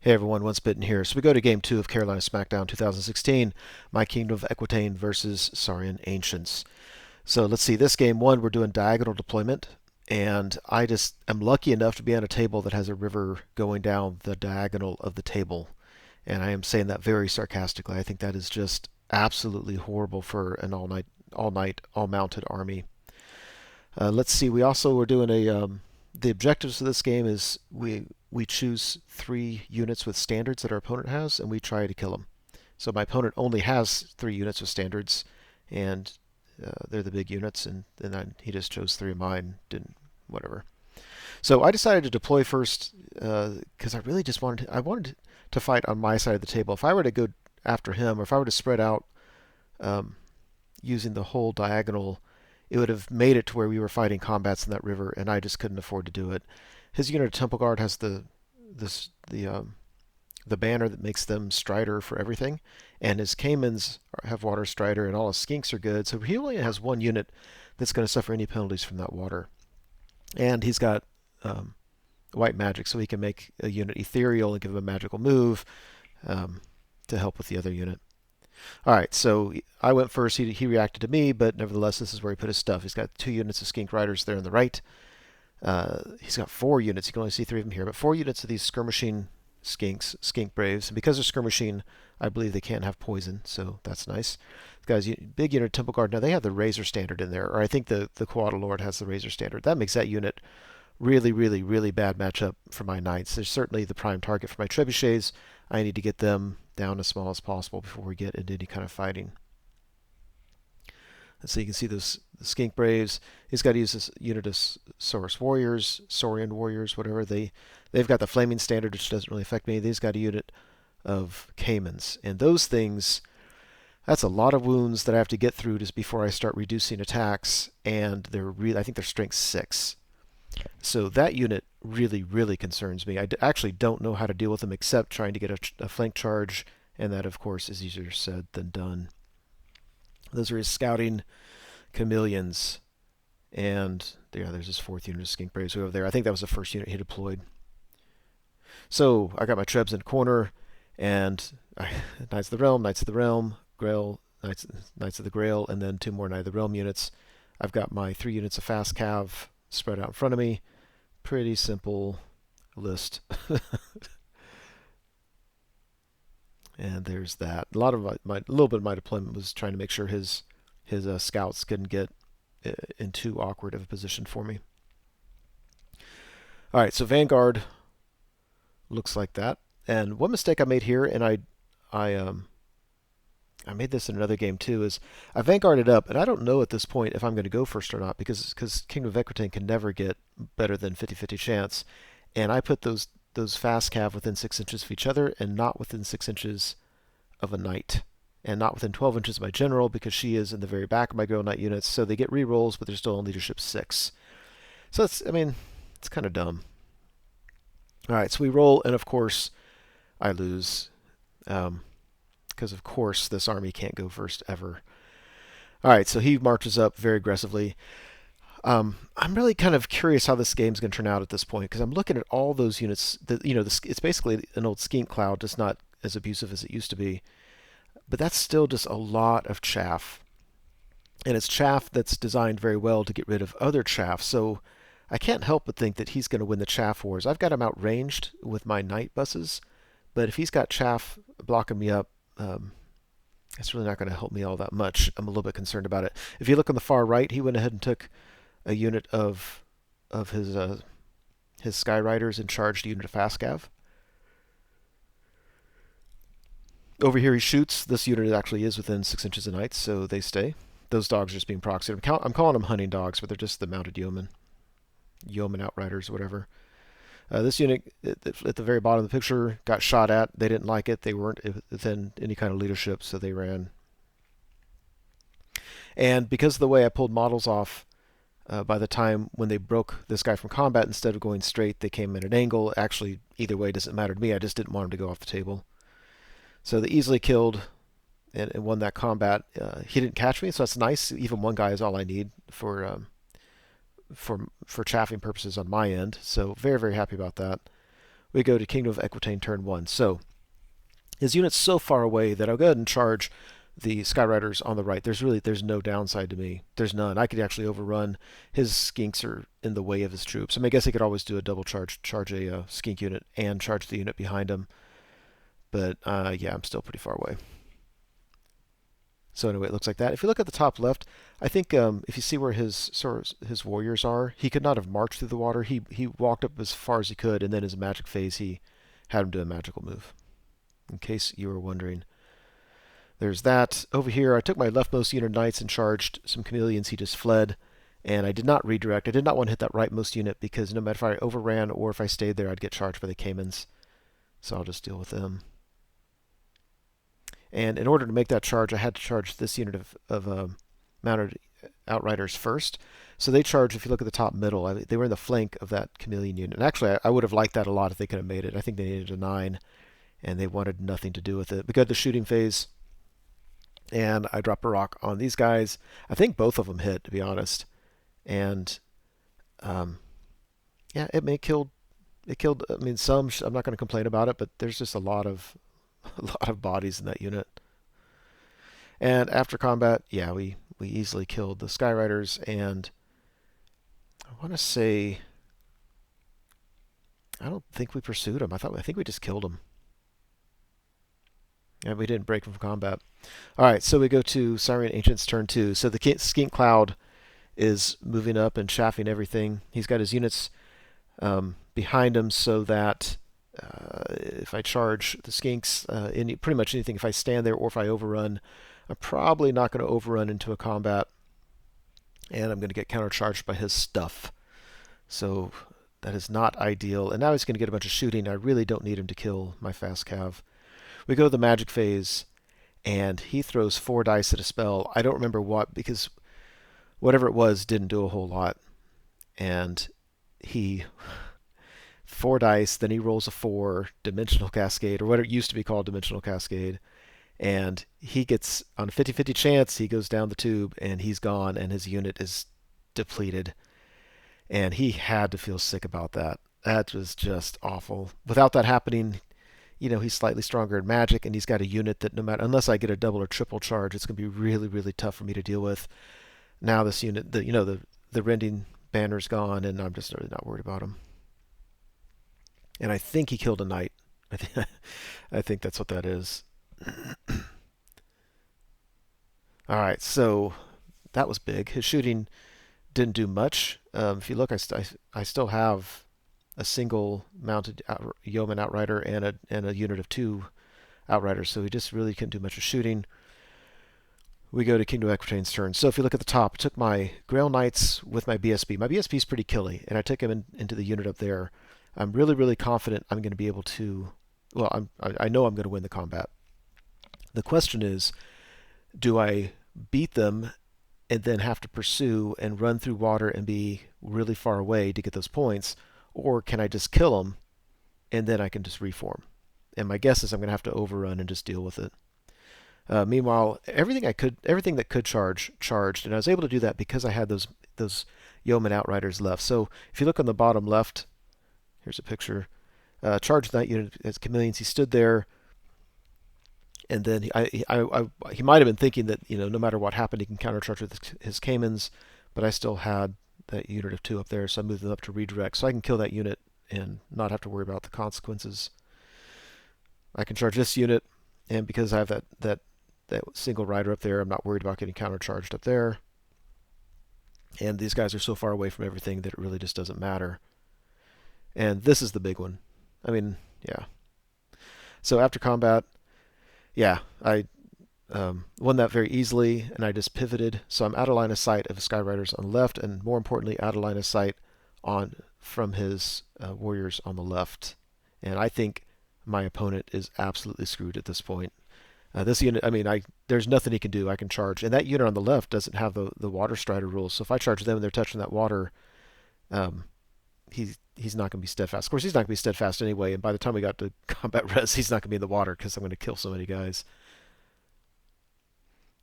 Hey everyone, Once Bitten here. So we go to Game 2 of Carolina Smackdown 2016, my Kingdom of Equitaine versus Saurian Ancients. So let's see, this game one, we're doing diagonal deployment, and I just am lucky enough to be on a table that has a river going down the diagonal of the table. And I am saying that very sarcastically. I think that is just absolutely horrible for an all mounted army. Let's see, we also were doing the objectives of this game is we choose 3 units with standards that our opponent has, and we try to kill them. So my opponent only has 3 units with standards, and they're the big units, and then he just chose 3 of mine, didn't whatever. So I decided to deploy first because I really just wanted to fight on my side of the table. If I were to go after him, or if I were to spread out um, using the whole diagonal, it would have made it to where we were fighting combats in that river, and I just couldn't afford to do it. His unit of Temple Guard has this the banner that makes them Strider for everything, and his Caimans have Water Strider, and all his Skinks are good. So he only has 1 unit that's going to suffer any penalties from that water, and he's got white magic, so he can make a unit ethereal and give him a magical move to help with the other unit. All right, so I went first. He reacted to me, but nevertheless, this is where he put his stuff. He's got 2 units of Skink Riders there on the right. He's got 4 units. You can only see 3 of them here, but 4 units of these skirmishing skinks, skink braves, and because they're skirmishing, I believe they can't have poison, so that's nice. This guy's big unit Temple Guard. Now they have the Razor Standard in there, or I think the Cuatl Lord has the Razor Standard. That makes that unit really, really, really bad matchup for my knights. They're certainly the prime target for my trebuchets. I need to get them down as small as possible before we get into any kind of fighting. And so you can see those the Skink Braves. He's got to use this unit of Saurian Warriors, whatever. They've got the Flaming Standard, which doesn't really affect me. He's got a unit of Caimans. And those things, that's a lot of wounds that I have to get through just before I start reducing attacks. And I think they're strength 6. So that unit really, really concerns me. I actually don't know how to deal with them except trying to get a flank charge, and that, of course, is easier said than done. Those are his scouting chameleons, and there's his 4th unit of Skink Braves over there. I think that was the first unit he deployed. So I got my Trebs in the corner, and Knights of the Realm, Grail, Knights of the Grail, and then 2 more Knight of the Realm units. I've got my 3 units of Fast Cav spread out in front of me. Pretty simple list. And there's that. A little bit of my deployment was trying to make sure his scouts couldn't get in too awkward of a position for me. All right, so Vanguard looks like that. And one mistake I made here, and I made this in another game too, is I Vanguarded up, and I don't know at this point if I'm going to go first or not, because Kingdom of Equitaine can never get better than 50-50 chance, and I put those fast cav within 6 inches of each other, and not within 6 inches of a knight, and not within 12 inches of my general, because she is in the very back of my Grail Knight units, so they get re-rolls, but they're still in leadership 6. So it's kind of dumb. All right, so we roll, and of course I lose. Because of course this army can't go first ever. All right, so he marches up very aggressively. I'm really kind of curious how this game's going to turn out at this point, because I'm looking at all those units. It's basically an old Skink Cloud, just not as abusive as it used to be. But that's still just a lot of chaff. And it's chaff that's designed very well to get rid of other chaff. So I can't help but think that he's going to win the chaff wars. I've got him outranged with my knight buses, but if he's got chaff blocking me up, it's really not going to help me all that much. I'm a little bit concerned about it. If you look on the far right, he went ahead and took a unit of his Sky Riders and charged a unit of Fast Cav. Over here he shoots. This unit actually is within 6 inches of knights, so they stay. Those dogs are just being proxied. I'm calling them hunting dogs, but they're just the mounted yeomen. Yeomen Outriders, whatever. This unit at the very bottom of the picture got shot at. They didn't like it. They weren't within any kind of leadership, so they ran. And because of the way I pulled models off, by the time when they broke this guy from combat, instead of going straight, they came at an angle. Actually, either way doesn't matter to me. I just didn't want him to go off the table. So they easily killed and won that combat. He didn't catch me, so that's nice. Even 1 guy is all I need for chaffing purposes on my end. So very, very happy about that. We go to Kingdom of Equitaine turn 1. So his unit's so far away that I'll go ahead and charge the Skyriders on the right. There's no downside to me. There's none. I could actually overrun. His Skinks are in the way of his troops. I mean, I guess he could always do a double charge a Skink unit and charge the unit behind him. But yeah, I'm still pretty far away. So anyway, it looks like that. If you look at the top left, I think if you see where his warriors are, he could not have marched through the water. He walked up as far as he could, and then his magic phase, he had him do a magical move. In case you were wondering. There's that. Over here, I took my leftmost unit of knights and charged some chameleons. He just fled, and I did not redirect. I did not want to hit that rightmost unit because no matter if I overran or if I stayed there, I'd get charged by the caimans. So I'll just deal with them. And in order to make that charge, I had to charge this unit of mounted Outriders first. So they charged, if you look at the top middle, they were in the flank of that chameleon unit. And actually, I would have liked that a lot if they could have made it. I think they needed a 9, and they wanted nothing to do with it. We got the shooting phase, and I dropped a rock on these guys. I think both of them hit, to be honest. And yeah, it killed. I mean, some. I'm not going to complain about it, but there's just a lot of bodies in that unit. And after combat, yeah, we easily killed the Skyriders, and I want to say I don't think we pursued them. I think we just killed them. And we didn't break from combat. All right, so we go to Saurian Ancients turn 2. So the Skink Cloud is moving up and chaffing everything. He's got his units behind him so that if I charge the Skinks, pretty much anything, if I stand there or if I overrun, I'm probably not going to overrun into a combat, and I'm going to get countercharged by his stuff. So that is not ideal. And now he's going to get a bunch of shooting. I really don't need him to kill my fast cav. We go to the magic phase, and he throws 4 dice at a spell. I don't remember what, because whatever it was didn't do a whole lot. And he 4 dice, then he rolls a 4 dimensional cascade, or what it used to be called dimensional cascade, and he gets, on a 50-50 chance, he goes down the tube and he's gone, and his unit is depleted. And he had to feel sick about that. That was just awful. Without that happening, he's slightly stronger in magic, and he's got a unit that no matter, unless I get a double or triple charge, it's going to be really, really tough for me to deal with. Now this unit, the Rending banner's gone, and I'm just really not worried about him. And I think he killed a knight. I think that's what that is. All right, so that was big. His shooting didn't do much. If you look, I still have a single mounted Yeomen Outrider and a unit of 2 Outriders, so he just really couldn't do much of shooting. We go to Kingdom of Equitaine's turn. So if you look at the top, I took my Grail Knights with my BSB. My BSB is pretty killy, and I took him into the unit up there. I'm really, really confident I'm going to be able to... Well, I know I'm going to win the combat. The question is, do I beat them and then have to pursue and run through water and be really far away to get those points, or can I just kill them and then I can just reform? And my guess is I'm going to have to overrun and just deal with it. Meanwhile, everything that could charge, charged, and I was able to do that because I had those Yeomen Outriders left. So if you look on the bottom left, here's a picture. Charged that unit as chameleons. He stood there, and then he might have been thinking that no matter what happened, he can countercharge with his caimans, but I still had that unit of 2 up there, so I moved them up to redirect, so I can kill that unit and not have to worry about the consequences. I can charge this unit, and because I have that single rider up there, I'm not worried about getting countercharged up there. And these guys are so far away from everything that it really just doesn't matter. And this is the big one. I mean, yeah. So after combat, yeah, I won that very easily, and I just pivoted. So I'm out of line of sight of the Skyriders on the left, and more importantly, out of line of sight from his warriors on the left. And I think my opponent is absolutely screwed at this point. This unit, I mean, there's nothing he can do. I can charge, and that unit on the left doesn't have the water strider rules. So if I charge them and they're touching that water, he's not going to be steadfast. Of course, he's not going to be steadfast anyway. And by the time we got to combat res, he's not going to be in the water because I'm going to kill so many guys.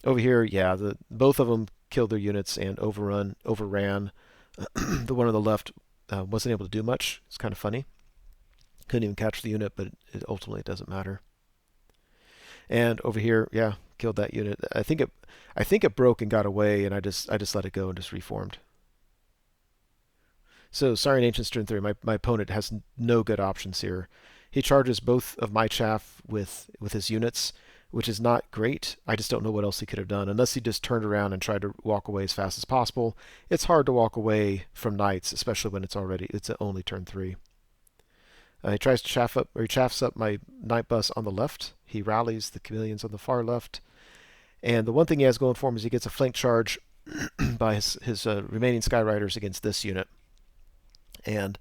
Over here, yeah, both of them killed their units and overran. The one on the left wasn't able to do much. It's kind of funny. Couldn't even catch the unit, but it ultimately doesn't matter. And over here, yeah, killed that unit. I think it broke and got away, and I just let it go and just reformed. So Saurian Ancients turn 3. My opponent has no good options here. He charges both of my chaff with his units, which is not great. I just don't know what else he could have done, unless he just turned around and tried to walk away as fast as possible. It's hard to walk away from knights, especially when it's only turn 3. He tries to he chaffs up my knight bus on the left. He rallies the chameleons on the far left. And the one thing he has going for him is he gets a flank charge by his remaining Sky Riders against this unit. And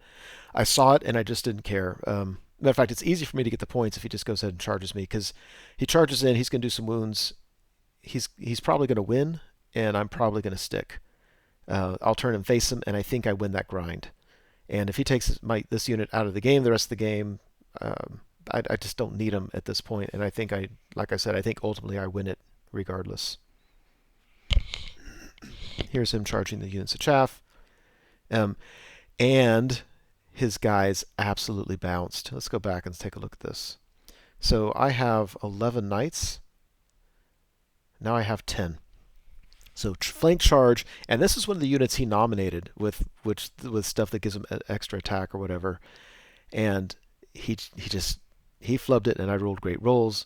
I saw it, and I just didn't care. Matter of fact, it's easy for me to get the points if he just goes ahead and charges me, because he charges in, he's going to do some wounds. He's probably going to win, and I'm probably going to stick. I'll turn and face him, and I think I win that grind. And if he takes this unit out of the game, the rest of the game, I just don't need him at this point. And I think like I said, I think ultimately I win it regardless. Here's him charging the units of chaff. And his guys absolutely bounced. Let's go back and take a look at this. So I have 11 knights. Now I have 10. So flank charge, and this is one of the units he nominated with stuff that gives him an extra attack or whatever. And he flubbed it, and I rolled great rolls.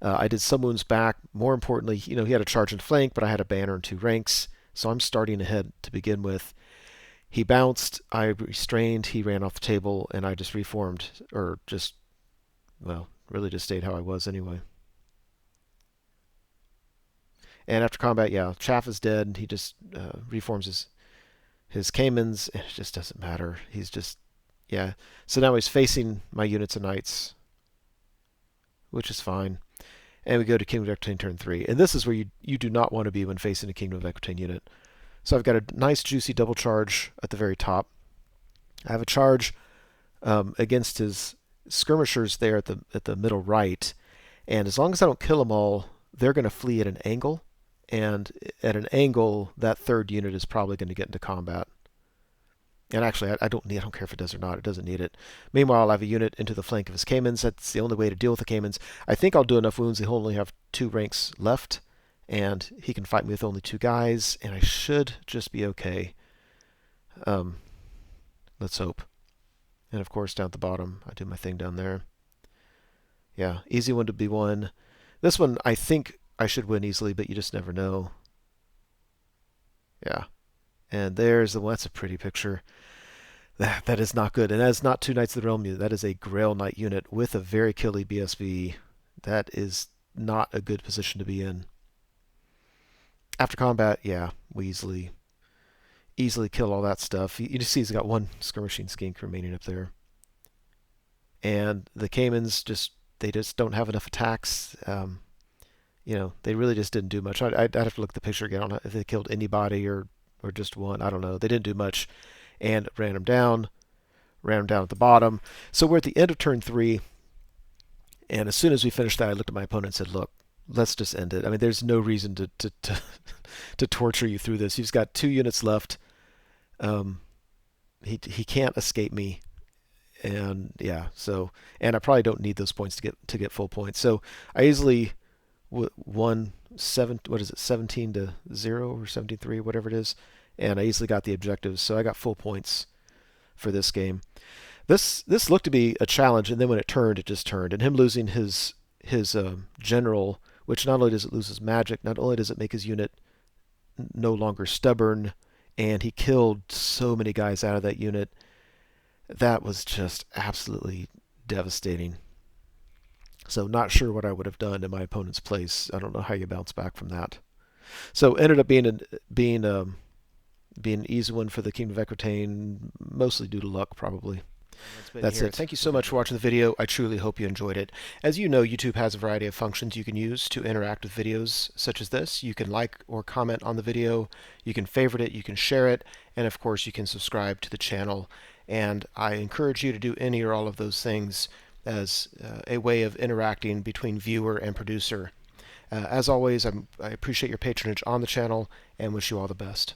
I did some wounds back. More importantly, he had a charge and flank, but I had a banner and 2 ranks, so I'm starting ahead to begin with. He bounced, I restrained, he ran off the table, and I just reformed, or just, well, really just stayed how I was anyway. And after combat, yeah, chaff is dead, and he just reforms his caimans, and it just doesn't matter. He's just, yeah. So now he's facing my units of knights, which is fine. And we go to Kingdom of Equitaine turn 3. And this is where you do not want to be when facing a Kingdom of Equitaine unit. So I've got a nice juicy double charge at the very top. I have a charge against his skirmishers there at the middle right. And as long as I don't kill them all, they're going to flee at an angle. And at an angle, that third unit is probably going to get into combat. And actually, I don't care if it does or not. It doesn't need it. Meanwhile, I'll have a unit into the flank of his caimans. That's the only way to deal with the caimans. I think I'll do enough wounds. He'll only have 2 ranks left, and he can fight me with only 2 guys, and I should just be okay. Let's hope. And of course, down at the bottom, I do my thing down there. Yeah, easy one to be won. This one, I think I should win easily, but you just never know. Yeah. And there's the one. That's a pretty picture. That is not good. And that is not 2 Knights of the Realm unit. That is a Grail Knight unit with a very killy BSB. That is not a good position to be in. After combat, yeah, we easily kill all that stuff. You just see he's got 1 skirmishing skink remaining up there. And the caimans they just don't have enough attacks. They really just didn't do much. I'd have to look at the picture again. I don't know if they killed anybody or just 1. I don't know. They didn't do much. And ran them down at the bottom. So we're at the end of turn 3. And as soon as we finished that, I looked at my opponent and said, look, let's just end it. I mean, there's no reason to torture you through this. He's got 2 units left. He can't escape me. And yeah, and I probably don't need those points to get full points. So I easily won 17 to 0 or 17-3, whatever it is, and I easily got the objectives. So I got full points for this game. This looked to be a challenge, and then when it turned, it just turned. And him losing his general, which not only does it lose his magic, not only does it make his unit no longer stubborn, and he killed so many guys out of that unit. That was just absolutely devastating. So not sure what I would have done in my opponent's place. I don't know how you bounce back from that. So ended up being an easy one for the Kingdom of Equitaine, mostly due to luck, probably. That's it. Thank you so much for watching the video. I truly hope you enjoyed it. As you know, YouTube has a variety of functions you can use to interact with videos such as this. You can like or comment on the video, you can favorite it, you can share it, and of course you can subscribe to the channel. And I encourage you to do any or all of those things as a way of interacting between viewer and producer. As always, I appreciate your patronage on the channel and wish you all the best.